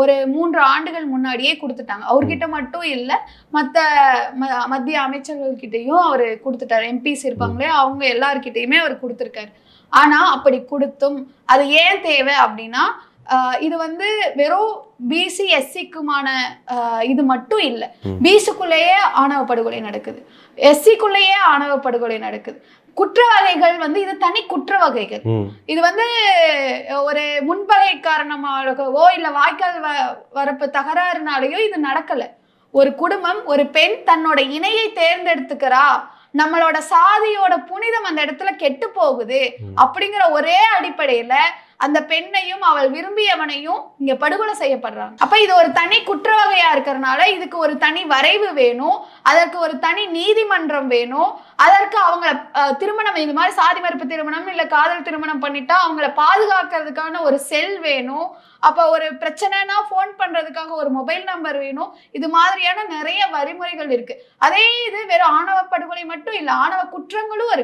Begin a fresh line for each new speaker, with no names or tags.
ஒரு 3 ஆண்டுகள் முன்னாடியே கொடுத்துட்டாங்க. அவர்கிட்ட மட்டும் இல்ல, மத்த மத்திய அமைச்சர்கள் கிட்டயும் அவரு கொடுத்துட்டாரு. எம்பிஸ் இருப்பாங்களே அவங்க எல்லார்கிட்டயுமே அவர் கொடுத்திருக்காரு. ஆனா அப்படி கொடுத்தும் அது ஏன் தேவை அப்படின்னா, இது வந்து வெறும் பிசி எஸ்சிக்குமான இது மட்டும் இல்ல. பிசிக்குள்ளேயே ஆணவ படுகொலை நடக்குது, எஸ்சிக்குள்ளேயே ஆணவ படுகொலை நடக்குது. குற்ற வகைகள் வந்து இது தனி குற்ற வகைகள். இது வந்து ஒரு முன்பகை காரணமாகவோ இல்ல வாய்க்கால் வரப்பு தகராறுனாலேயோ இது நடக்கல. ஒரு குடும்பம், ஒரு பெண் தன்னோட இணையை தேர்ந்தெடுத்துக்கிறா, நம்மளோட சாதியோட புனிதம் அந்த இடத்துல கெட்டு போகுது அப்படிங்கிற ஒரே அடிப்படையில அந்த பெண்ணையும் அவள் விரும்பியவனையும் இங்க படுகொலை செய்யப்படுறாங்க. அப்ப இது ஒரு தனி குற்ற வகையா இருக்கிறதுனால இதுக்கு ஒரு தனி வரைவு வேணும், அதற்கு ஒரு தனி நீதிமன்றம் வேணும், அதற்கு அவங்கள திருமணம், இந்த மாதிரி சாதி மறுப்பு திருமணம் இல்ல காதல் திருமணம் பண்ணிட்டா அவங்கள பாதுகாக்கிறதுக்கான ஒரு செல் வேணும். அப்ப ஒரு பிரச்சனைனா போன் பண்றதுக்காக ஒரு மொபைல் நம்பர் வேணும். இது மாதிரியான நிறைய வழிமுறைகள் இருக்கு. அதே இது வெறும் ஆணவ படுகொலை மட்டும் இல்ல, ஆணவ குற்றங்களும் இருக்கு.